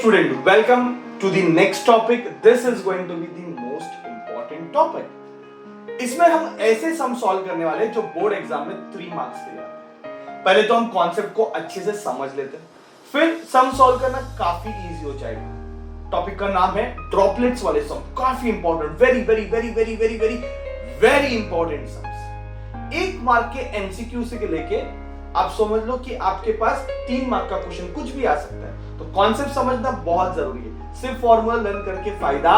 student, welcome to the next topic. This is going to be the most important topic. इसमें हम ऐसे सम solve करने वाले हैं जो बोर्ड एग्जाम में 3 मार्क्स के लिए आते हैं। पहले तो हम कॉन्सेप्ट को अच्छे से समझ लेते हैं, फिर सम सॉल्व करना काफी इजी हो जाएगा। टॉपिक का नाम है ड्रॉपलेट्स वाले सम, काफी important, very very very very very very very important sums. 1 mark के एमसीक्यू से लेके आप समझ लो कि आपके पास 3 मार्क का क्वेश्चन कुछ भी आ सकता है। तो कॉन्सेप्ट समझना बहुत जरूरी है, सिर्फ फॉर्मूला लर्न करके फायदा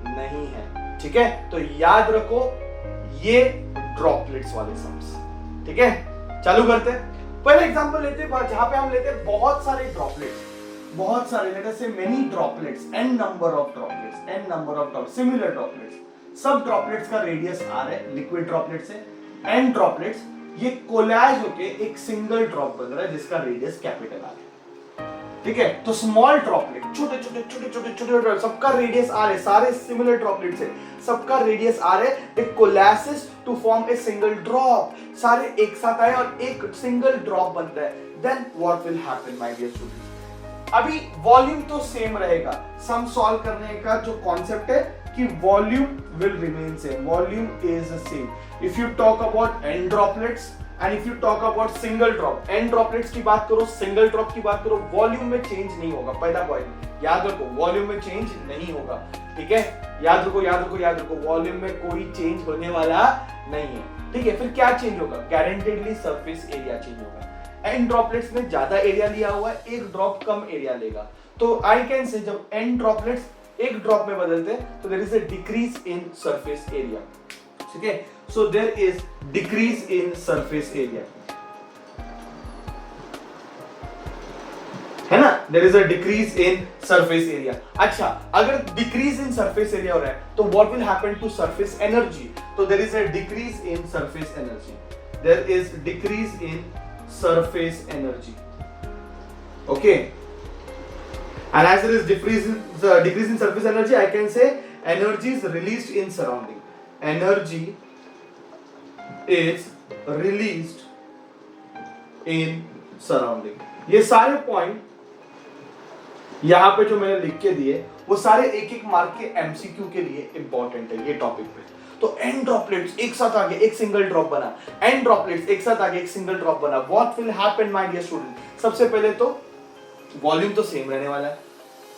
नहीं है, ठीक है। तो याद रखो ये ड्रॉपलेट्स वाले सम्स, ठीक है। चालू करते हैं। पहले एग्जांपल लेते हैं जहां पे हम लेते हैं बहुत सारे ड्रॉपलेट्स, बहुत सारे, लेट अस से many droplets, n number of droplets, similar droplets. सब ड्रॉपलेट्स का रेडियस r है, लिक्विड ड्रॉपलेट्स है। n ड्रॉपलेट्स ये कोलैज होके एक सिंगल ड्रॉप बन रहा है जिसका रेडियस कैपिटल r है, ठीक है। तो स्मॉल ड्रॉपलेट, छोटे छोटे छोटे छोटे छोटे, सबका रेडियस r है, सारे सिमिलर ड्रॉपलेट्स है, सबका रेडियस r है। It coalesces to form a single drop, सारे एक साथ आए और एक सिंगल ड्रॉप बनता है। Then what will happen my dear students? अभी वॉल्यूम तो सेम रहेगा। सम सॉल्व करने का जो कॉन्सेप्ट है कि volume will remain same, volume is the same. If you talk about n droplets and if you talk about single drop, n droplets की बात करो, सिंगल ड्रॉप की बात करो, वॉल्यूम में चेंज नहीं होगा। पहला पॉइंट याद रखो, वॉल्यूम में चेंज नहीं होगा, ठीक है। याद रखो याद रखो याद रखो, वॉल्यूम में कोई चेंज होने वाला नहीं है, ठीक है। फिर क्या चेंज होगा? गारंटेडली सरफेस एरिया चेंज होगा। n ड्रॉपलेट्स ने ज्यादा एरिया लिया हुआ है, एक ड्रॉप कम एरिया लेगा। तो आई कैन से जब n ड्रॉपलेट्स एक ड्रॉप में बदलते हैं तो there is a decrease in surface area, ठीक है। So there is decrease in surface area, है ना। There is a decrease in surface area. अच्छा, अगर डिक्रीज इन सरफेस एरिया हो रहा है तो what will happen to surface energy? तो there is a decrease in surface energy, there is decrease in surface energy, okay. And as there is decrease in surface energy, I can say energy is released in surrounding. Energy is released in surrounding. ये सारे point यहाँ पे जो मैंने लिख के दिए वो सारे एक एक मार्क के एमसीक्यू के लिए इंपॉर्टेंट है ये टॉपिक पे। तो n ड्रॉपलेट्स एक साथ आगे एक सिंगल ड्रॉप बना, n ड्रॉपलेट्स एक साथ आगे एक सिंगल ड्रॉप बना, what will happen my dear student? सबसे पहले तो वॉल्यूम तो सेम रहने वाला है,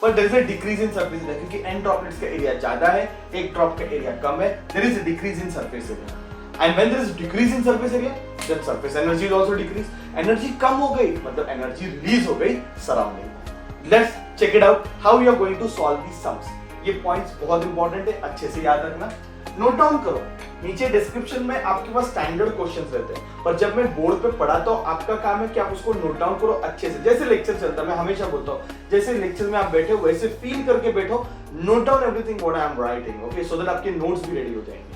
पर there is a decrease in surface area, क्योंकि n ड्रॉपलेट्स का एरिया ज्यादा है, एक ड्रॉप का एरिया कम है। There is a decrease in surface area, and when there is decrease in surface area then surface energy is also decrease. Energy कम हो गई मतलब एनर्जी रिलीज हो गई surrounding. Let's check it out how you are going to solve these sums. ये points बहुत important है, अच्छे से याद रखना, नोट डाउन करो। नीचे डिस्क्रिप्शन में आपके पास स्टैंडर्ड क्वेश्चंस रहते हैं, पर जब मैं बोर्ड पे पढ़ाता हूं आपका काम है कि आप उसको नोट डाउन करो अच्छे से। जैसे लेक्चर चलता है, मैं हमेशा बोलता हूं जैसे लेक्चर में आप बैठे हो वैसे फील करके बैठो, note down everything what I am writing, okay, so that आपके नोट्स भी रेडी हो जाएंगे,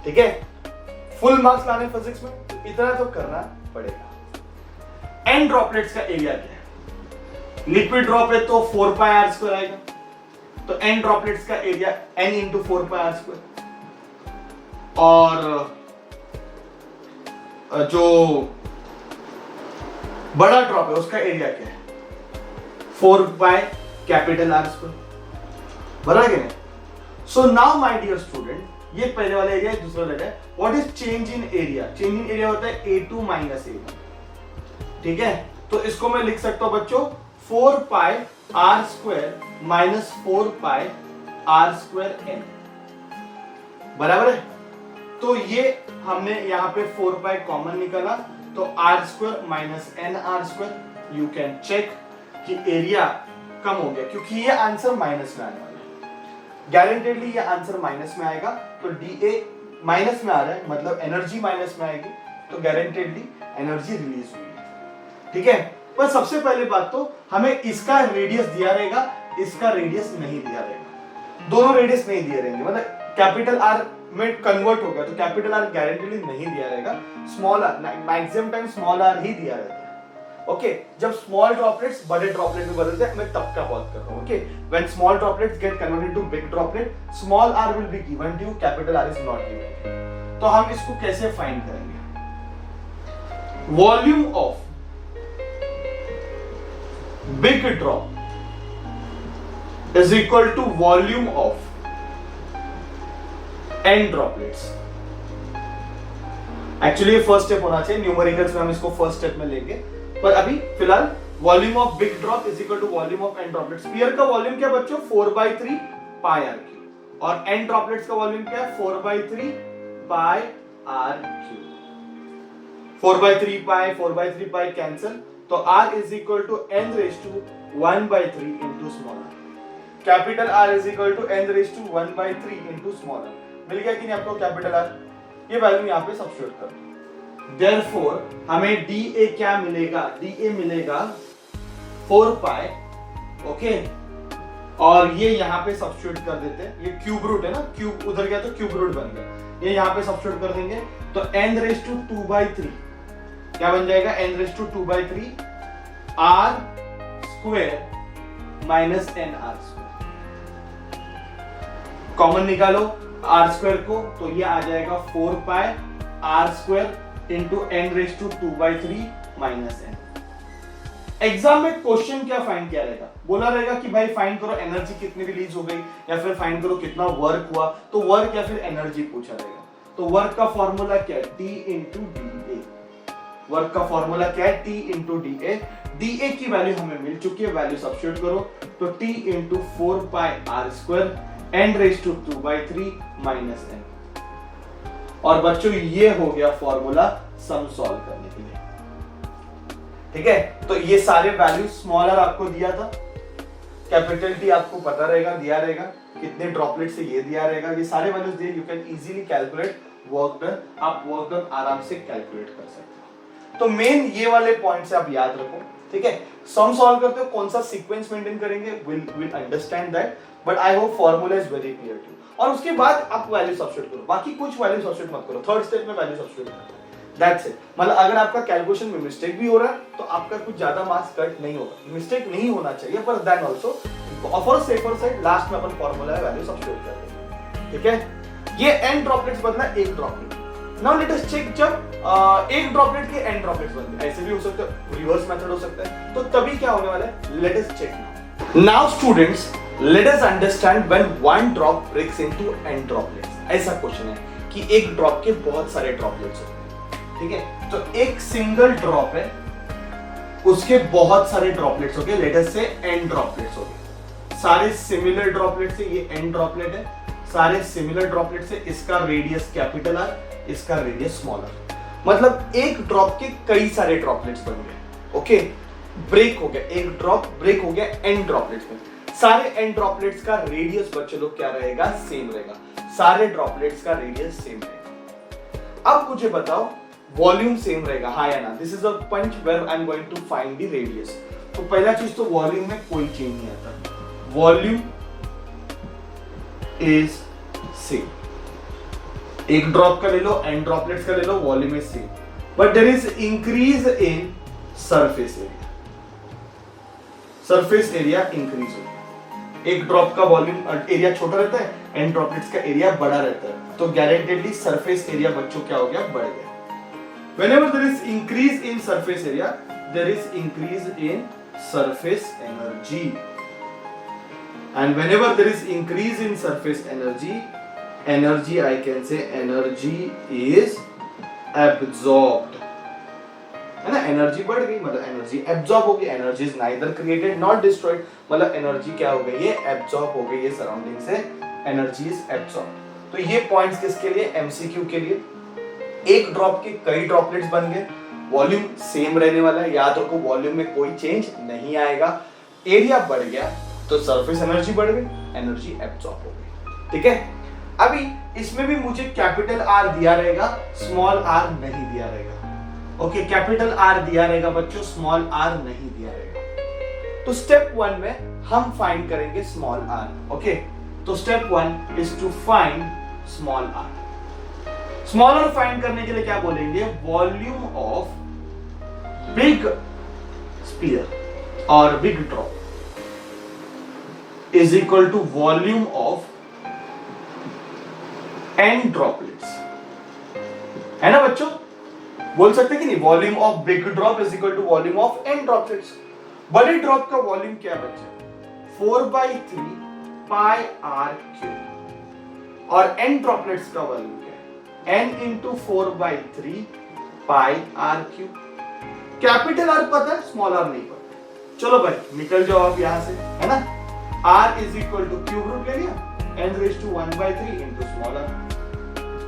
ठीक है। फुल मार्क्स लाने फिजिक्स में तो इतना तो करना पड़ेगा। n ड्रॉपलेट्स का एरिया क्या है? लिक्विड ड्रॉप है तो 4 पाई r स्क्वायर आएगा, तो n ड्रॉपलेट्स का area n into 4 pi r square. और जो बड़ा ड्रॉप है उसका एरिया क्या है? 4 पाई कैपिटल R स्क्वायर, बराबर है? So now my dear student, ये पहले वाला एरिया है, दूसरा वाला है। What is change in area? Change in area होता है A2 माइनस A1, ठीक है। तो इसको मैं लिख सकता हूं बच्चों 4 pi R square minus 4 pi R square N, बराबर है। तो ये हमने यहाँ पे 4 पाई कॉमन निकाला, तो R square minus N R square. You can check कि एरिया कम हो गया क्योंकि ये आंसर माइनस में आने वाला है, गारंटेडली ये आंसर माइनस में आएगा। तो DA माइनस में आ रहा है मतलब एनर्जी माइनस में आएगी, तो गारंटेडली एनर्जी रिलीज हुई है, ठीक है। पर सबसे पहले बात तो हमें इसका रेडियस दिया रहेगा, इसका रेडियस नहीं दिया रहेगा, दोनों रेडियस नहीं दिए रहेंगे, मतलब कैपिटल R में कन्वर्ट हो गया तो कैपिटल R गारंटीली नहीं दिया रहेगा, small r, maximum time small r ही दिया रहता है, ओके। जब स्मॉल ड्रॉपलेट्स बड़े ड्रॉपलेट में बदलते हैं मैं तब का बात कर रहा हूं, okay. When small droplets get converted to big droplet, small r will be given to you, capital R is not given. तो हम इसको कैसे फाइंड करेंगे? Volume of big drop is equal to volume of n droplets. Actually first step होना चाहिए, numericals में हम इसको फर्स्ट स्टेप में लेंगे, पर अभी फिलहाल volume of big drop is equal to volume of n droplets. Sphere का वॉल्यूम क्या बच्चों 4/3 पाई r क्यूब, और n ड्रॉपलेट्स का वॉल्यूम क्या है 4/3 pi r cube. 4/3 pi cancel, तो r is equal to n raise to 1/3 into small r। Capital R is equal to n raise to 1/3 into small r। मिल गया कि नहीं आपको कैपिटल R? ये वैल्यू यहाँ पे सब्स्टिट्यूट कर दो। देयरफॉर हमें dA क्या मिलेगा? dA मिलेगा 4 पाई, ओके, और ये यहाँ पे सब्स्टिट्यूट कर देते हैं। ये क्यूब रूट है ना, क्यूब उधर गया तो क्यूब रूट बन गया, ये यहाँ पे सब्स्टिट्यूट कर देंगे तो n रेज टू 2/3 क्या बन जाएगा? n raise to 2/3 r square minus n r square. Common निकालो r स्क्वायर को, तो ये आ जाएगा 4 pi r square into n raise to 2/3 minus n। Exam में क्वेश्चन क्या फाइंड किया रहेगा? बोला रहेगा कि भाई फाइंड करो एनर्जी कितनी रिलीज हो गई, या फिर फाइंड करो कितना वर्क हुआ, तो वर्क या फिर एनर्जी पूछा रहेगा। तो वर्क का फॉर्मूला क्या है? T इंटू डी ए। वर्क का फॉर्मूला क्या है? T into D A. D A की वैल्यू हमें मिल चुकी है, वैल्यू सब्स्टिट्यूट करो, तो T into 4 pi r square n raise to 2/3 minus n। और बच्चों ये हो गया फॉर्मूला सम सॉल्व करने के लिए, ठीक है। तो ये सारे वैल्यू स्मॉल r आपको दिया था, कैपिटल T आपको पता रहेगा, दिया रहेगा, कितने ड्रॉपलेट से ये दिया रहेगा, ये सारे वैल्यूज दिए। You can easily calculate work done, आप वर्क डन आराम से कैलकुलेट कर सकते हो। तो मेन ये वाले पॉइंट्स आप याद रखो, ठीक है। सम सॉल्व करते हो कौन सा सीक्वेंस मेंटेन करेंगे, will understand that, but I hope formula is very clear too. और उसके बाद आप वैल्यू सब्स्टिट्यूट करो, बाकी कुछ वैल्यू सब्स्टिट्यूट मत करो, थर्ड स्टेप में वैल्यू सब्स्टिट्यूट करो, दैट्स इट। मतलब अगर आपका कैलकुलेशन में मिस्टेक भी हो रहा है तो आपका कुछ ज्यादा मार्क्स कट नहीं होगा, मिस्टेक नहीं होना चाहिए, पर then also for safer side last में अपन फॉर्मूला वैल्यू सब्स्टिट्यूट करते हैं, ठीक है। ये n ड्रॉपलेट्स बदला एक droplet. Now let us check, जब एक ड्रॉपलेट के n ड्रॉपलेट्स बनते हैं, ऐसे भी हो सकता है, रिवर्स मेथड हो सकता है, तो तभी क्या होने वाला है, let us check now students. Let us understand when one drop breaks into n droplets। ऐसा क्वेश्चन है कि एक ड्रॉप के बहुत सारे ड्रॉपलेट्स होते हैं, ठीक है। तो एक सिंगल ड्रॉप है, उसके बहुत सारे ड्रॉपलेट्स हो गए, लेट अस से n ड्रॉपलेट्स हो गए, सारे सिमिलर ड्रॉपलेट्स से, ये n ड्रॉपलेट है, सारे सिमिलर ड्रॉपलेट्स से, इसका रेडियस कैपिटल R, इसका रेडियस स्मॉल r। मतलब एक ड्रॉप के कई सारे ड्रॉपलेट्स बन गए, ओके। ब्रेक हो गया, एक ड्रॉप ब्रेक हो गया n ड्रॉपलेट्स में, सारे n ड्रॉपलेट्स का रेडियस बच्चे लोग क्या रहेगा, सेम रहेगा, सारे ड्रॉपलेट्स का रेडियस सेम रहेगा। अब मुझे बताओ वॉल्यूम सेम रहेगा, हाँ या ना? This is a punch where I am going to find the radius. तो पहला चीज तो वॉल्यूम में कोई चेंज नहीं आता, वॉल्यूम इज सेम। एक ड्रॉप का ले लो, n ड्रॉपलेट्स का ले लो, volume is same, but there is increase in surface area. Surface area increase हो गया, एक ड्रॉप का वॉल्यूम एरिया छोटा रहता है, n ड्रॉपलेट्स का एरिया बड़ा रहता है, तो गारंटेडली सरफेस एरिया बच्चों क्या हो गया, बढ़ गया। Whenever there is increase in surface area, there is increase in surface energy, and whenever there is increase in surface energy, I can say energy is absorbed, है ना। एनर्जी बढ़ गई मतलब एनर्जी एब्जॉर्ब हो गई, energy is neither created not destroyed, मतलब energy क्या हो गई, ये एब्जॉर्ब हो गई, ये सराउंडिंग से एनर्जी इज एब्जॉर्ब। तो ये पॉइंट्स किसके लिए, एमसीक्यू के लिए। एक ड्रॉप के कई ड्रॉपलेट्स बन गए, वॉल्यूम सेम रहने वाला है, याद रखो वॉल्यूम में कोई चेंज नहीं आएगा, एरिया बढ़ गया तो सरफेस एनर्जी बढ़ गई, एनर्जी एब्जॉर्ब हो गई, ठीक है। अभी इसमें भी मुझे कैपिटल आर दिया रहेगा, स्मॉल आर नहीं दिया रहेगा, ओके। कैपिटल आर दिया रहेगा बच्चों, स्मॉल आर नहीं दिया रहेगा। तो स्टेप 1 में हम फाइंड करेंगे स्मॉल आर, ओके। तो step 1 is to find small r. Small r find करने के लिए क्या बोलेंगे, वॉल्यूम ऑफ बिग स्फीयर और big drop is equal to volume of n droplets, है ना बच्चों? बोल सकते कि नहीं, volume of big drop is equal to volume of n droplets. बड़े ड्रॉप का वॉल्यूम क्या बच्चे, 4/3 पाई आर क्यूब और n ड्रॉपलेट्स का वैल्यू क्या है, n into 4/3 pi r cube. Capital R पता है, स्मॉल आर नहीं पता। चलो भाई निकल जाओ आप यहां से, है ना। r is equal to cube root ले लिया, n raise to 1/3 into small r.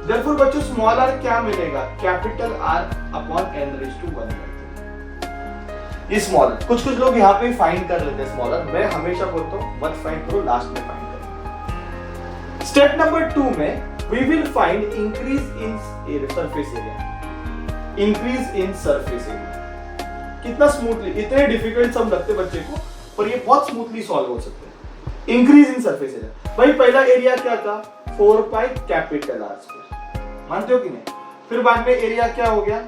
Therefore बच्चों स्मॉल आर क्या मिलेगा, capital R upon n raise to 1/3। ये स्मॉल आर कुछ लोग यहाँ पे फाइंड कर लेते हैं स्मॉल आर, मैं हमेशा बोलता हूँ मत फाइंड करो, लास्ट में फाइंड करो। स्टेप नंबर 2 में we will find increase in surface area. Increase in surface area कितना स्मूथली, इतने डिफिकल्ट सम लगते बच्चे को पर ये बहुत स्मूथली सॉल्व हो सकते हैं। इंक्रीज इन सरफेस एरिया, भाई पहला एरिया क्या था, 4 पाई कैपिटल आर स्क्वायर, मानते हो कि नहीं। फिर बाद में एरिया क्या हो गया,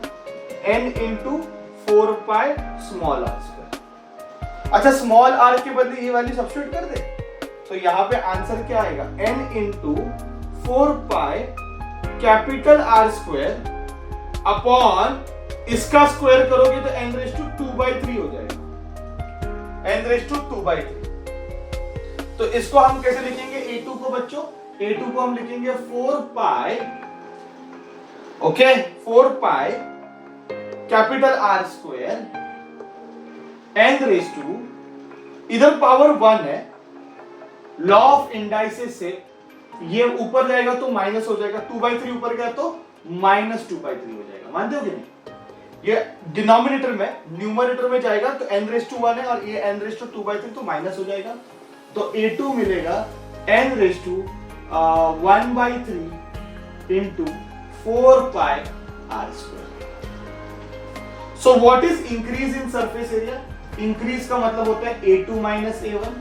n into 4 pi small r square. अच्छा स्मॉल आर के बदले ये वाली सब्स्टिट्यूट कर दे, तो यहाँ पे आंसर क्या आएगा, n into 4 pi capital R square upon इसका स्क्वायर करोगे तो n रेज टू 2/3 हो जाएगा, n रेज टू 2/3। तो इसको हम कैसे लिखेंगे, a2 को बच्चों, a2 को हम लिखेंगे 4 pi, okay 4 pi capital R square n raise to, इधर पावर 1 है, लॉ ऑफ इंडाइसेस से ये ऊपर जाएगा तो माइनस हो जाएगा, 2/3 ऊपर गया तो -2/3 हो जाएगा, मानते हो कि नहीं। ये डिनोमिनेटर में, न्यूमरेटर में जाएगा तो n रेज टू 1 है और ये n रेज टू 2/3 तो माइनस हो जाएगा, तो a2 मिलेगा n raise to 1/3 into 4 pi are square. So what is increase in surface area, increase का मतलब होता है a2 minus a1।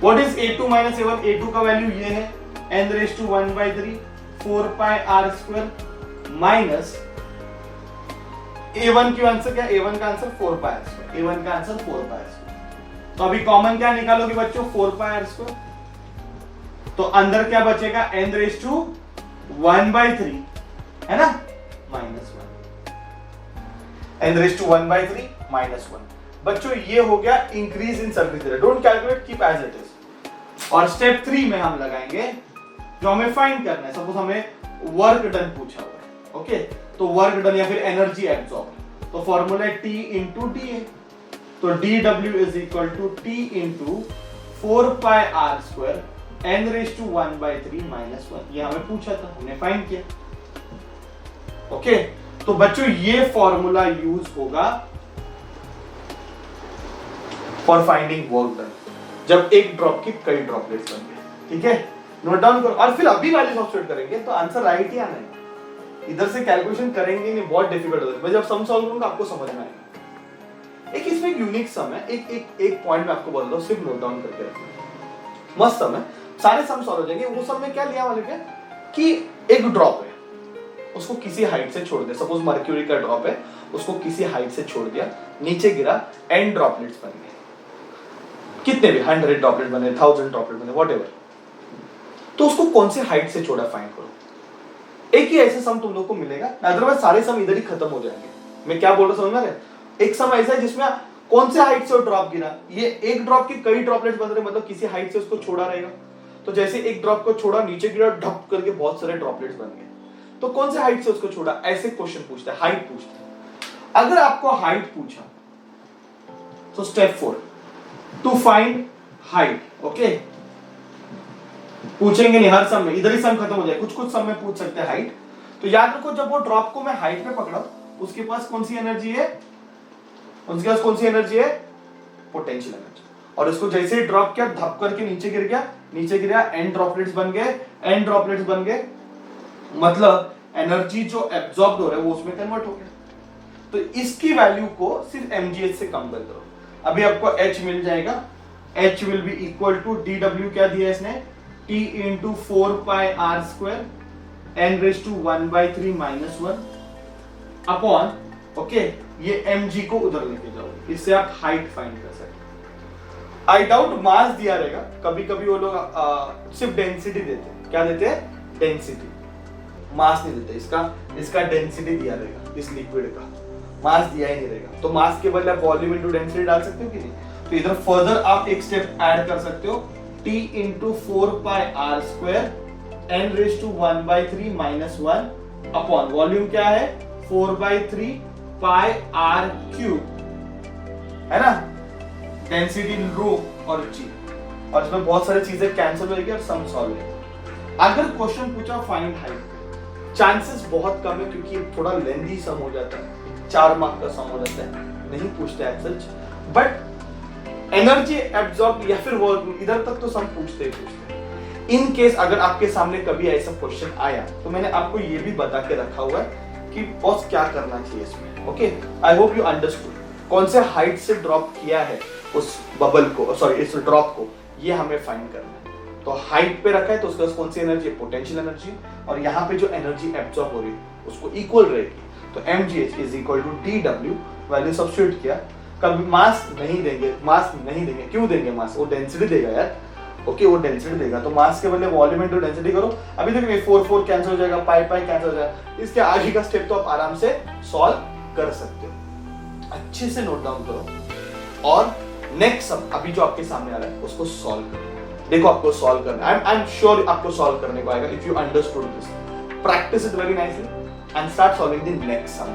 What is a2 minus a1, a2 का वैल्यू ये है n raise to 1/3 4 pi are square minus a1 की answer क्या, a1 का answer 4 pi are square, a1 का आंसर 4 पाई आर स्क्वायर। तो अभी कॉमन क्या निकालोगे बच्चों, 4 पाई आर स्क्वायर, तो अंदर क्या बचेगा, n रेज टू 1/3 है ना, -1, n रेज टू 1/3 -1। बच्चों ये हो गया increase in surface area, don't calculate, keep as it is. और स्टेप 3 में हम लगाएंगे जो हमें फाइंड करना है, सपोज हमें वर्क डन पूछा हुआ है, ओके, तो वर्क डन या फिर एनर्जी एब्सॉर्ब, तो फॉर्मूला है T इंटू डी ए, तो dW is equal to T into 4 pi are square n raise to 1/3 -1, ये हमें पूछा था, हमने फाइंड किया, ओके। तो बच्चों ये फॉर्मूला यूज होगा फॉर फाइंडिंग वर्क डन, जब एक ड्रॉप की कई ड्रॉपलेट्स बन गए, ठीक है, नोट डाउन करो। और फिर अभी वाली सब्स्टिट्यूट करेंगे तो आंसर राइट ही आना है, इधर से कैलकुलेशन करेंगे नहीं, बहुत डिफिकल्ट होता है। मैं जब सम सॉल्व करूंगा आपको समझ में आएगा। एक इसमें एक यूनिक सम है, एक पॉइंट मैं आपको बोल रहा हूं, सिर्फ नोट डाउन करके रखना, मस्त सम है, सारे सम सॉल्व हो जाएंगे। वो सम में क्या लिया वाले क्या कि एक ड्रॉप है, उसको किसी हाइट से छोड़ दिया, सपोज मर्क्यूरी का ड्रॉप है, उसको किसी हाइट से छोड़ दिया, नीचे गिरा, n ड्रॉपलेट्स बन गए, कितने भी 100 ड्रॉपलेट बने, 1000 ड्रॉपलेट बने, व्हाटएवर, तो उसको कौन से हाइट से छोड़ा फाइंड करो। एक ही ऐसे सम तुम लोग को मिलेगा, अदरवाइज सारे सम इधर ही खत्म हो जाएंगे। मैं क्या बोल रहा हूं समझ में, एक सम ऐसा है जिसमें कौन से हाइट से ड्रॉप गिरा, ये एक ड्रॉप की कई ड्रॉपलेट्स बन रहे, मतलब किसी हाइट से उसको छोड़ा रहेगा, तो जैसे एक ड्रॉप को छोड़ा, नीचे गिरा, ढप करके बहुत सारे ड्रॉपलेट्स बन गए, तो कौन से हाइट से उसको छोड़ा, ऐसे क्वेश्चन पूछता है, हाइट पूछता है। अगर आपको हाइट पूछा तो step 4 to find height, okay, पूछेंगे नहीं हर सम में, इधर ही सम खत्म हो जाए, कुछ सम में पूछ सकते हैं हाइट। तो याद रखो जब वो ड्रॉप को मैं हाइट पे पकड़ा, उसके पास कौन सी एनर्जी है, उसके पास कौन सी एनर्जी है, पोटेंशियल एनर्जी, और उसको जैसे ही ड्रॉप किया, धप करके नीचे गिर गया, नीचे गिरा, n ड्रॉपलेट्स बन गए, n ड्रॉपलेट्स बन गए, मतलब एनर्जी जो एब्जॉर्ब हो रहा है वो उसमें कन्वर्ट हो गया। तो इसकी वैल्यू को सिर्फ mgh से कम कर दो, अभी आपको h मिल जाएगा, h will be equal to dw, क्या दिया इसने, t into 4 pi are square n raise to 1/3 -1 upon, okay, ये mg को उधर लेके जाओ, इससे आप हाइट फाइंड कर सकते हैं। आई डाउट मास दिया रहेगा, कभी कभी वो लोग सिर्फ डेंसिटी देते हैं, क्या देते हैं, डेंसिटी, मास नहीं देते, इसका डेंसिटी दिया रहेगा, इस लिक्विड का मास दिया ही नहीं रहेगा, तो मास के बदले आप वॉल्यूम इनटू डेंसिटी डाल सकते हो कि नहीं। तो इधर फर्दर आप एक स्टेप ऐड कर सकते हो, T into 4πr² n⁻⁻³ -1 upon volume क्या है 4/3πr³ है ना, डेंसिटी रो और जी, और इसमें बहुत सारी चीजें कैंसिल होगी और सम सॉल्व होगी। अगर क्वेश्चन पूछा फाइंड हाइट, चांसेस बहुत कम है क्योंकि थोड़ा लेंथी सम हो जाता है, 4 मार्क का सम हो जाता है, नहीं पूछते as such, but energy absorb या फिर वो इधर तक तो सम पूछते ही पूछते। इन केस अगर आपके सामने कभी ऐसा क्वेश्चन आया तो मैंने आपको ये भी बता के रखा हुआ है कि बॉस क्या करना चाहिए इसमें। Okay, I hope you understood कौन से हाइट से ड्रॉप किया है उस बबल को, सॉरी इस ड्रॉप को, ये हमें फाइंड करना है। तो हाइट पे रखा है तो उसका कौन सी एनर्जी है, पोटेंशियल एनर्जी, और यहाँ पे जो एनर्जी एब्जॉर्ब हो रही है उसको इक्वल रहेगी, तो mgh is equal to dw, value substitute किया। कभी मास नहीं देंगे, क्यों देंगे मास, वो डेंसिटी देगा यार, ओके वो डेंसिटी देगा, तो मास के बदले वॉल्यूम इनटू डेंसिटी करो। अभी देखिए 4 कैंसिल हो जाएगा, पाई कैंसिल हो जाएगा, इसके आगे का स्टेप तो आप आराम से सॉल्व कर सकते हो, अच्छे से नोट डाउन करो और नेक्स्ट सम अभी जो आपके सामने आ रहा है उसको सॉल्व करो। देखो आपको सॉल्व करना है, आई एम श्योर आपको सॉल्व करने को आएगा if you understood this. Practice it very nicely and start solving the next some.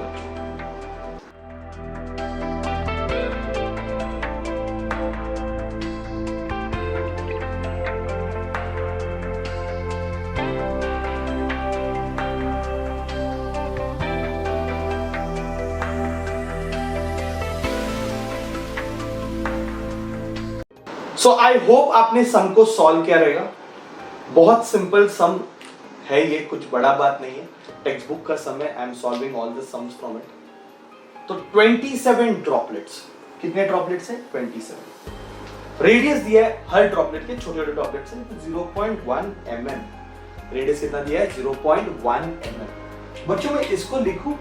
So I hope आपने सम को सॉल्व किया रहेगा। बहुत सिंपल सम है ये, कुछ बड़ा बात नहीं है, टेक्स्ट बुक का सम है। I am solving all the sums from it. तो 27 ड्रॉपलेट्स, कितने ड्रॉपलेट्स हैं 27, रेडियस दिया है हर ड्रॉपलेट के, छोटे छोटे ड्रॉपलेट्स हैं 0.1 mm, रेडियस कितना दिया है 0.1 mm। बच्चों मैं इसको लिखूं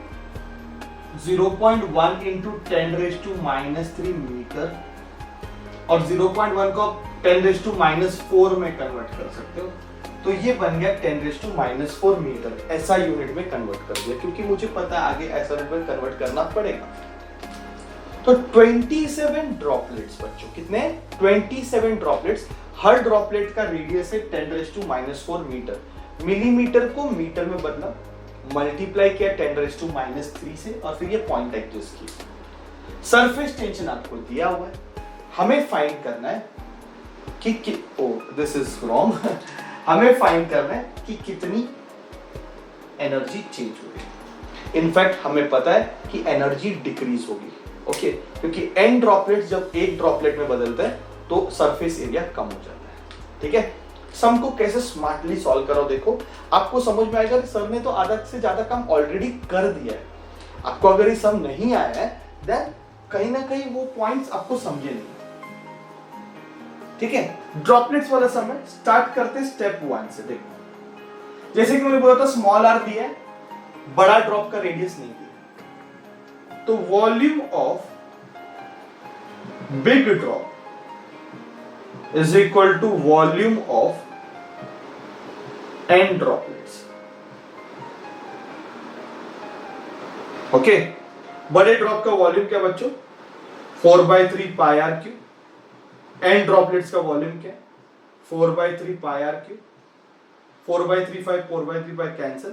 0.1 इंटू 10⁻³ मीटर और 0.1 को 10⁻⁴ में कन्वर्ट कर सकते हो, तो ये बन गया 10⁻⁴ मीटर। ऐसा यूनिट में कन्वर्ट कर दिया क्योंकि मुझे पता है आगे ऐसा यूनिट में कन्वर्ट करना पड़ेगा। तो 27 ड्रॉपलेट्स बच्चों, कितने 27 ड्रॉपलेट्स, हर ड्रॉपलेट का रेडियस है 10⁻⁴ मीटर। मिलीमीटर को मीटर में बदला, मल्टीप्लाई किया 10⁻³ से और फिर ये पॉइंट एक्सिस की। सरफेस टेंशन आपको दिया हुआ है, हमें फाइंड करना है कि दिस इज रॉन्ग हमें फाइंड करना है कि कितनी एनर्जी चेंज होगी। इनफैक्ट हमें पता है कि एनर्जी डिक्रीज होगी, ओके, क्योंकि n ड्रॉपलेट्स जब एक ड्रॉपलेट में बदलते हैं तो सरफेस एरिया कम हो जाता है। ठीक है, सम को कैसे स्मार्टली सॉल्व करो, देखो आपको समझ में आएगा कि सर ने तो आधा से ज्यादा काम ऑलरेडी कर दिया है। आपको अगर ये सम नहीं आया है देन कहीं ना कहीं वो पॉइंट्स आपको समझे नहीं। ठीक है, ड्रॉपलेट्स वाला सम है, स्टार्ट करते स्टेप 1 से। देखो जैसे कि मैंने बोला था स्मॉल r दिया है, बड़ा ड्रॉप का रेडियस नहीं दिया, तो volume of big drop is equal to volume of n droplets. Okay, बड़े ड्रॉप का वॉल्यूम क्या बच्चों 4/3πr³। n ड्रॉपलेट्स का वॉल्यूम क्या है 4/3πr³। 4/3 5 4/3 5 कैंसिल,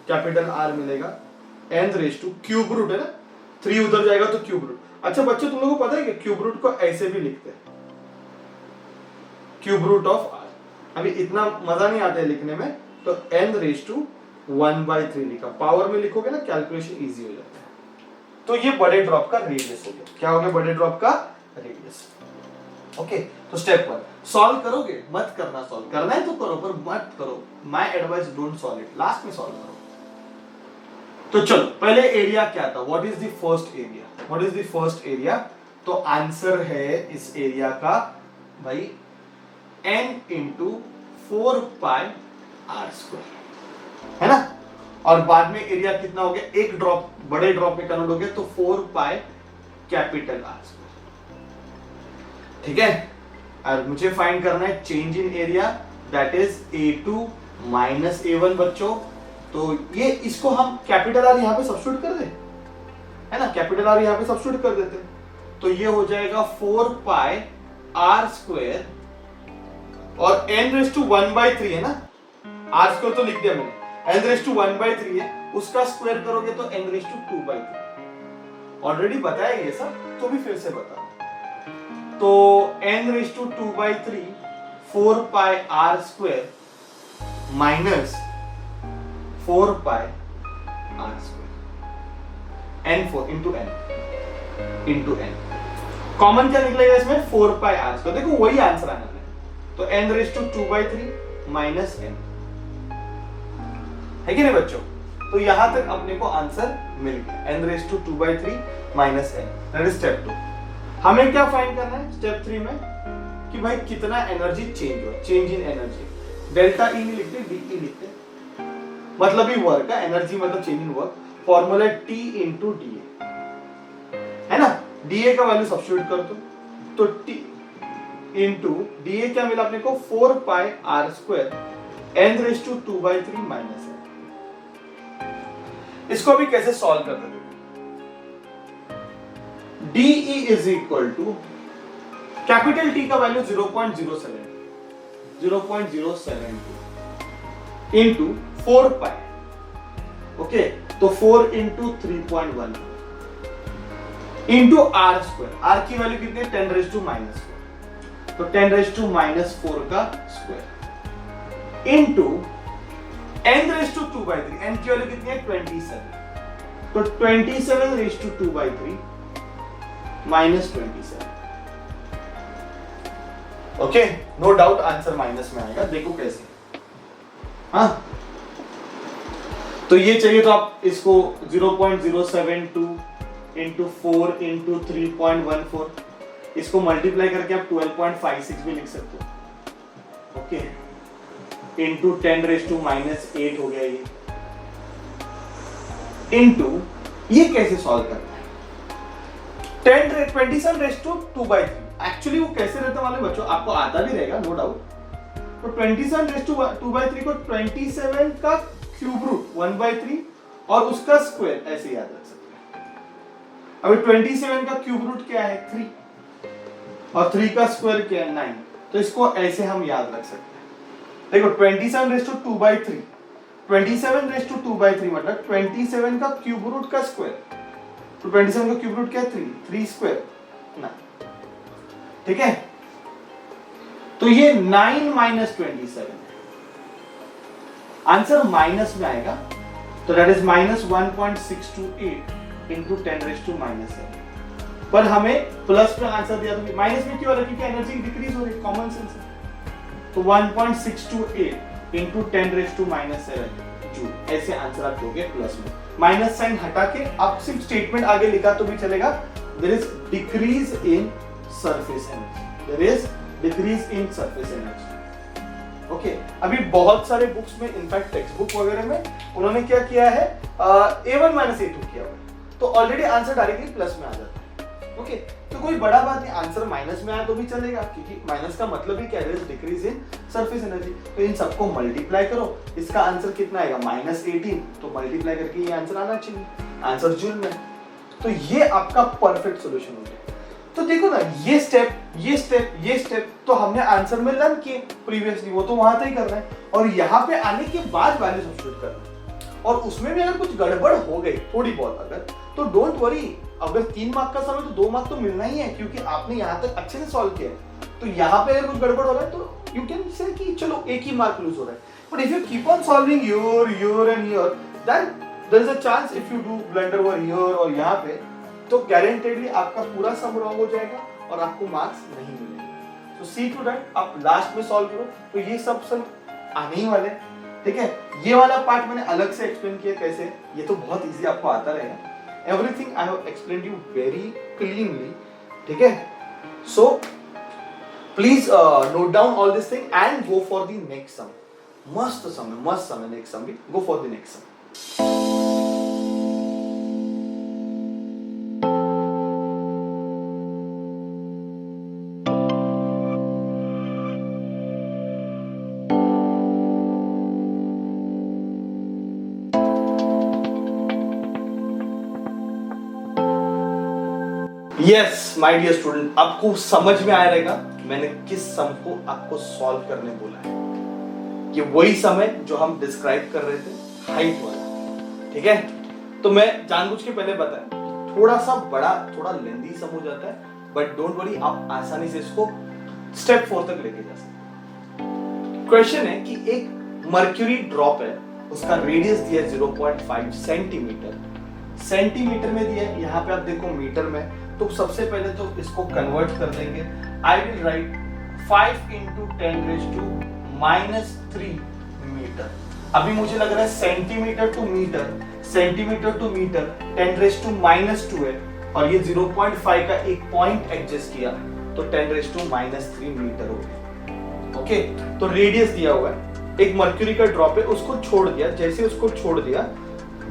कैपिटल R मिलेगा n⁻⁴ क्यूब रूट है ना, 3 उधर जाएगा तो क्यूब रूट। अच्छा बच्चों तुम लोगों को पता है कि क्यूब रूट को ऐसे भी लिखते हैं, क्यूब रूट ऑफ r। अभी इतना मजा नहीं आता है लिखने में, तो n⁻⁴ लिखा, पावर में लिखोगे ना कैलकुलेशन इजी हो जाता है। तो ये बड़े ड्रॉप का रेडियस हो गया। क्या हो गया बड़े ड्रॉप का रेडियस। ओके, तो स्टेप 1 सॉल्व करोगे, मत करना, सॉल्व करना है तो करो पर मत करो, my advice don't solve it, last में सॉल्व करो। तो चलो पहले एरिया क्या था, what is the first area, what is the first area, तो आंसर है इस एरिया का भाई n इंटू 4πr², है ना, और बाद में एरिया कितना हो गया, एक ड्रॉप बड़े ड्रॉप में कन्वर्ट हो गया तो 4π कैपिटल R²। ठीक है, और मुझे फाइंड करना है change in area, that is A2 minus A1 बच्चों। तो ये इसको हम कैपिटल R यहां पे सब्स्टिट्यूट कर दे, है ना, कैपिटल R यहां पे सब्स्टिट्यूट कर देते, तो ये हो जाएगा 4πr² और n रेस टू 1/3 है ना, r स्क्वायर तो लिख दिया मैंने, n रेस टू 1/3 है, उसका स्क्वायर करोगे तो n रेस टू 2/3। ऑलरेडी बताया ये सब, तो भी फिर से बता, तो n raise to 2/3 4 pi r square minus 4 pi r square n4 into n common क्या निकलेगा इसमें 4 पाई r स्क्वायर। देखो वही आंसर आना है, तो n raise to 2/3 minus n है कि नहीं बच्चों। तो यहां तक अपने को आंसर मिल गया, n raise to 2/3 minus n। That is step 2। हमें क्या फाइंड करना है स्टेप 3 में कि भाई कितना एनर्जी चेंज हुआ, change in energy. Delta E नहीं लिखते, डी ई लिखते, मतलब ही वर्क है, एनर्जी मतलब change in work. Formula T into D है ना, डीए का वैल्यू सब्स्टिट्यूट कर दो, तो टी इंटू डीए क्या मिला अपने को 4 pi are square n raise to 2/3 minus n। इसको अभी कैसे सॉल्व करते हैं, DE is equal to capital T का वैल्यू 0.07 इंटू 4 पाई, ओके, तो 4 into 3.1 into R square. R की वैल्यू कितनी है 10 रेस टू माइनस 4, तो 10 रेस टू माइनस 4 का square into n raise to 2/3, n की वैल्यू कितनी है 27, तो 27 raise to 2/3 minus 27। Okay, no doubt answer minus में आएगा, देखो कैसे। हाँ, तो ये चाहिए तो आप इसको 0.072 इंटू 4 इंटू 3.14, इसको मल्टीप्लाई करके आप 12.56 भी लिख सकते हो, okay, into 10 raise to minus 8 हो गया ये, इंटू ये कैसे सॉल्व करना है 27 रेस टू 2/3। एक्चुअली वो कैसे रहता वाले बच्चों, आपको आता भी रहेगा नो डाउट। तो 27 रेस टू 2/3 को 27 का क्यूब रूट 1/3 और उसका स्क्वायर ऐसे याद रख सकते हैं। अभी 27 का क्यूब रूट क्या है 3 और 3 का स्क्वायर क्या है 9, तो इसको ऐसे हम याद रख सकते हैं। देखो 27 रेस टू 2/3, 27 रेस टू 2/3 मतलब 27 का क्यूब रूट का स्क्वायर, तो 27 का क्यूब रूट क्या है 3 स्क्वायर 9, ठीक है। तो ये 9 माइनस 27 आंसर माइनस में आएगा, तो that is minus 1.628 into 10 raise to minus 7। पर हमें प्लस में आंसर दिया, तो माइनस में क्यों आ रहा है, क्योंकि एनर्जी डिक्रीज हो रही है, कॉमन सेंस है। तो 1.628 into 10 raise to minus 7 joule, ऐसे आंसर आप दोगे प्लस में। माइनस साइन हटा के आप सिर्फ स्टेटमेंट आगे लिखा तो भी चलेगा, there is decrease in surface energy, there is decrease in surface energy, okay. अभी बहुत सारे बुक्स में, इनफैक्ट टेक्स्ट बुक वगैरह में उन्होंने क्या किया है, A1 माइनस A2 किया हुआ है, तो ऑलरेडी आंसर डायरेक्टली प्लस में आ जाता है, ओके। तो कोई बड़ा बात नहीं, आंसर माइनस में आया तो भी चलेगा, क्योंकि माइनस का मतलब ही क्या है, डिक्रीज इन सरफेस एनर्जी। तो इन सबको मल्टीप्लाई करो, इसका आंसर कितना आएगा -18, तो मल्टीप्लाई करके ये आंसर आना चाहिए, आंसर जूल में। तो ये आपका परफेक्ट सॉल्यूशन हो गया। तो देखो ना, ये स्टेप तो हमने आंसर में लर्न किए प्रीवियसली, वो तो वहां तक ही करना है, और यहाँ पे आने के बाद वैल्यू सब्स्टिट्यूट करना है। और उसमें भी अगर कुछ गड़बड़ हो गई थोड़ी बहुत अगर, तो डोंट वरी, अगर 3 मार्क का समय तो 2 मार्क तो मिलना ही है, क्योंकि आपने यहाँ तक अच्छे से सॉल्व किया है। तो यहाँ पे अगर कुछ गड़बड़ हो रहा है तो यू कैन से कि चलो एक ही मार्क लूज हो रहा है, but if you keep on solving your and your, then there is a chance if you do blunder over here और यहाँ पे, तो गारंटेडली आपका पूरा सम रॉन्ग हो जाएगा और आपको मार्क्स नहीं मिलेंगे। सो सी टू दैट, आप लास्ट में सॉल्व करो, तो ये सब आने ही वाले, ठीक है। ये वाला पार्ट मैंने अलग से एक्सप्लेन किया कैसे, ये तो बहुत इजी आपको आता रहेगा। Everything I have explained you very cleanly, ठीक है। So please note down all this thing and go for the next sum. मस्त सम है नेक्स्ट सम भी, go for the next sum. Yes my dear student, आपको समझ में आया रहेगा मैंने किस सम को आपको सॉल्व करने बोला है? ये वही सम है जो हम डिस्क्राइब कर रहे थे, हाइट वाला। ठीक है, तो मैं जानबूझ के पहले बताया थोड़ा सा बड़ा, थोड़ा लेंथी सम हो जाता है, बट डोंट वरी, आप आसानी से इसको स्टेप 4 तक लेके जा सकते। क्वेश्चन है कि एक मर्क्यूरी ड्रॉप है, उसका रेडियस दिया है 0.5 सेंटीमीटर, सेंटीमीटर में दिया है, यहाँ पे आप देखो मीटर में, तो सबसे पहले तो इसको कन्वर्ट कर देंगे। I will write 5 into 10⁻³ metre. अभी मुझे लग रहा है सेंटीमीटर टू मीटर 10⁻² है, और ये 0.5 का एक पॉइंट एडजस्ट किया तो 10⁻³ मीटर हो गया। ओके, तो रेडियस दिया हुआ है, एक मर्क्यूरी का ड्रॉप है, उसको छोड़ दिया, जैसे उसको छोड़ दिया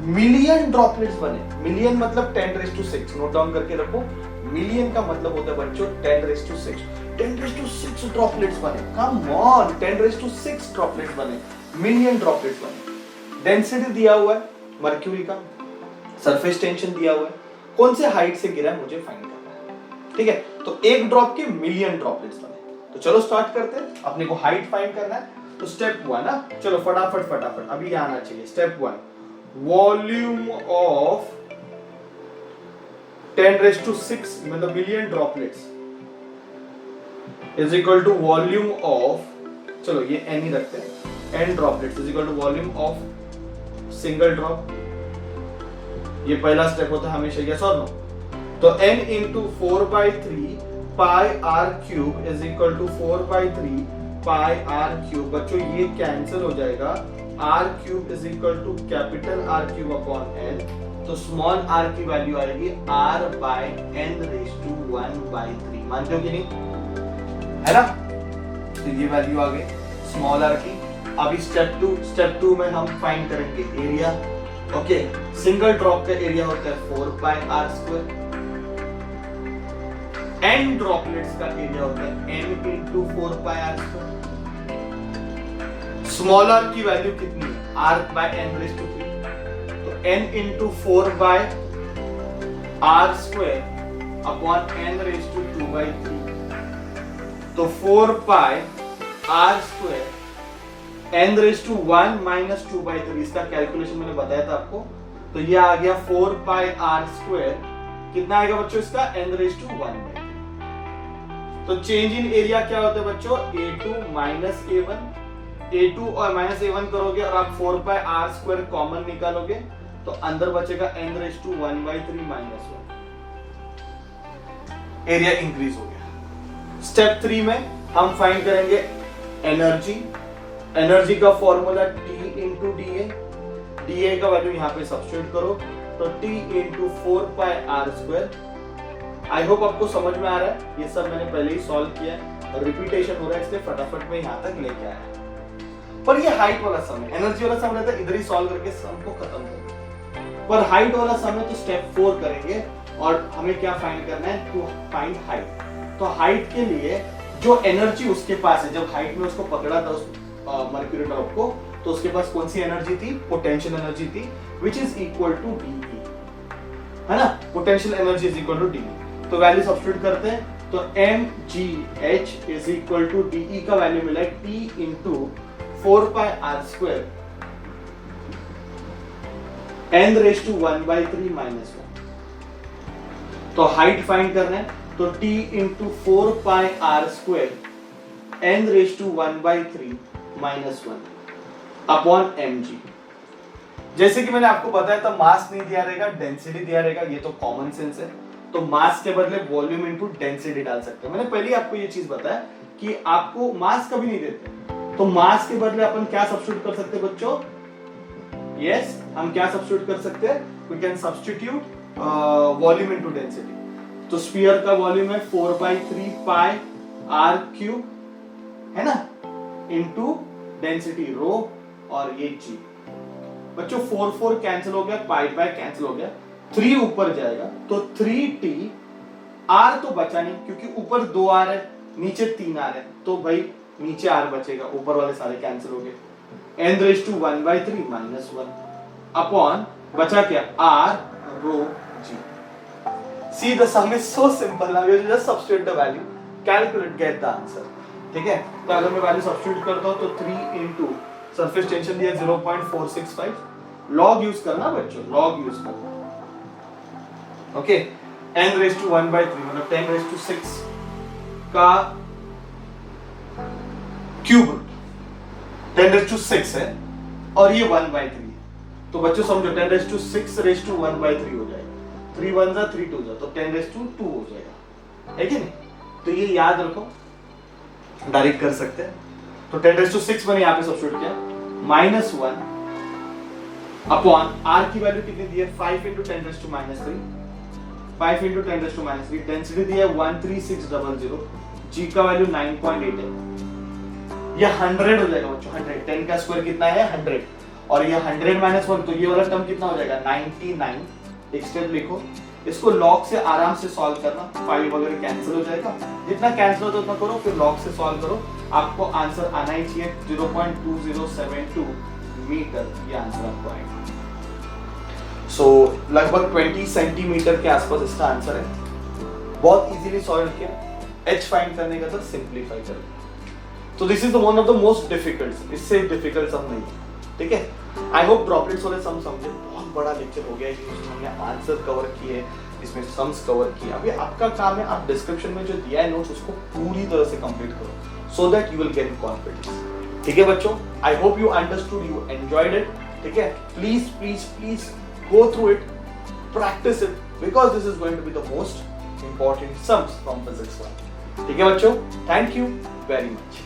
मिलियन ड्रॉपलेट्स बने। मिलियन मतलब 10⁻⁶, नोट डाउन करके रखो। मिलियन का मतलब होता है बच्चों 10⁻⁶, 10⁻⁶ ड्रॉपलेट्स बने। कम ऑन, 10⁻⁶ ड्रॉपलेट्स बने, मिलियन ड्रॉपलेट्स बने। डेंसिटी दिया हुआ है मर्क्यूरी का, सरफेस टेंशन दिया हुआ है, कौन से हाइट से गिरा है मुझे फाइंड करना है। ठीक है, तो एक ड्रॉप के मिलियन ड्रॉपलेट्स बने। तो चलो स्टार्ट करते हैं, अपने को हाइट फाइंड करना है। तो स्टेप 1 ना, चलो फटाफट अभी ये आना चाहिए। स्टेप 1, वॉल्यूम ऑफ 10⁻⁶ मतलब million droplets is equal to volume of, चलो ये n ही रखते हैं, n droplets is equal to volume of single drop. ये पहला स्टेप होता है हमेशा, यस और नो। तो n into 4/3 pi r³ is equal to 4/3 pi r³। बच्चों ये कैंसिल हो जाएगा, r³ is equal to capital R³ upon n, तो स्मॉल r की वैल्यू आएगी r/n⁻⁴ मानते हो कि नहीं, है ना? तो ये वैल्यू आ गई स्मॉल r की। अभी स्टेप 2 में हम फाइंड करेंगे एरिया। ओके, सिंगल ड्रॉप का एरिया होता है 4πr², n ड्रॉपलेट्स का एरिया होता है n into 4πr²। Small r की वैल्यू कितनी है, r/n⁻⁴, तो n into 4/r² upon n⁻²/3, तो 4πr² n⁻1 - 2/3, इसका कैलकुलेशन मैंने बताया था आपको। तो ये आ गया 4πr², कितना आएगा बच्चों इसका, n⁻1/3। तो चेंज इन एरिया क्या होता है बच्चों, a2 - a1, a2 और -a1 करोगे और आप 4πr² कॉमन निकालोगे तो अंदर बचेगा n⁻1/3 -1, एरिया इंक्रीज हो गया। स्टेप 3 में हम फाइंड करेंगे एनर्जी। एनर्जी का formula T into dA, dA का वैल्यू यहाँ पे सब्स्टिट्यूट करो, तो T into 4πr²। I hope आपको समझ में आ रहा है, ये सब मैंने पहले ही सॉल्व किया है, रिपीटेशन हो रहा है इसलिए फटाफट में यहाँ तक लेके आया। पर ये हाइट वाला सम है, एनर्जी वाला सम रहता है इधर ही सॉल्व करके सम को खत्म करो। पर हाइट वाला सम है तो स्टेप 4 करेंगे, और हमें क्या फाइंड करना है, टू फाइंड हाइट। तो हाइट के लिए जो एनर्जी उसके पास है, जब हाइट में उसको पकड़ा था उस मर्क्यूरी ड्रॉप को, तो उसके पास कौन सी एनर्जी थी, पोटेंशियल एनर्जी थी, which is equal to dE, है ना? Potential energy is equal to dE। तो वैल्यू सब्स्टिट्यूट करते हैं, तो mgh is equal to dE का वैल्यू मिला है T into 4πr² n⁻1/3 -1। तो हाइट फाइंड करना है, तो T into 4πr² n⁻1/3 -1 upon mg। जैसे कि मैंने आपको बताया था, मास नहीं दिया रहेगा, डेंसिटी दिया रहेगा, ये तो कॉमन सेंस है। तो मास के बदले वॉल्यूम इनटू डेंसिटी डाल सकते हैं। मैंने पहले ही आपको ये चीज बताया कि आपको मास कभी नहीं देते, तो मास के बदले अपन क्या सब्स्टिट्यूट कर सकते हैं बच्चों, यस हम क्या सब्स्टिट्यूट कर सकते हैं, we can substitute volume into density. तो स्फीयर का वॉल्यूम है 4/3 pi r³ है ना, इनटू डेंसिटी रो, और ये g। बच्चों 4 कैंसिल हो गया, पाई कैंसिल हो गया, 3 ऊपर जाएगा तो 3t, r तो बचा नहीं क्योंकि ऊपर 2 r है, नीचे 3 r है, तो भाई नीचे r बचेगा, ऊपर वाले सारे कैंसिल हो गए, n⁻1/3 -1 अपॉन बचा क्या, r rho g। See, the sum is so simple. Now you just substitute the value. Calculate get the answer. ठीक है, तो अगर मैं वैल्यू सब्स्टिट्यूट करता हूं तो 3 इनटू सरफेस टेंशन दिया 0.465, लॉग यूज करना बच्चों, लॉग यूज करना। ओके, n रेज़ टू 1/3 मतलब 10 रेज़ टू 6 का क्यूब रूट 10 रेज़ टू 6 है और ये 1/3 है, तो बच्चों समझो 10 रेज़ टू 6 रेज़ टू 1/3 हो जाएगा, 3 1 जा 3 2 जा, तो 10 रेज़ टू 2 हो जाएगा, है कि नहीं? तो ये याद रखो, डायरेक्ट कर सकते हैं। तो 10 रेज़ टू 6 मैंने यहाँ पे सब्स्टिट्यूट किया, -1 अपॉन r की वैल्यू कितनी दी है 5 into 10 raised to -3, 5 into 10 raised to -3, density दी है 13600, g का वैल्यू 9.8 है, ये 100 हो जाएगा बच्चों, 100, 10 का स्क्वायर कितना है 100, और ये 100 -1 तो ये वाला टर्म कितना हो जाएगा 99। एक स्टेप लिखो, इसको लॉग से आराम से सॉल्व करना, 5 वगैरह कैंसिल हो जाएगा, जितना कैंसिल होता है उतना करो, फिर लॉग से सॉल्व करो, आपको आंसर आना ही चाहिए 0.2072 मीटर, ये आंसर आपको आएगा। सो लगभग 20 सेंटीमीटर के आसपास इसका आंसर है, बहुत इजीली सॉल्व किया, h फाइंड करने का तो सिंपलीफाई कर। तो this is the one of the most difficult, इससे डिफिकल्ट सम नहीं है, ठीक है। आई होप ड्रॉपलेट्स वाले सम समझे, बहुत बड़ा लेक्चर हो गया है, इसमें हमने आंसर कवर किए, इसमें सम्स कवर किए। अभी आपका काम है, आप डिस्क्रिप्शन में जो दिया है नोट्स उसको पूरी तरह से कंप्लीट करो, so that you will get confidence. ठीक है बच्चों, I hope you understood, you enjoyed it. ठीक है, please please please go through it, practice it, because this is going to be the most important sums from physics 1. ठीक है बच्चों, thank you very much.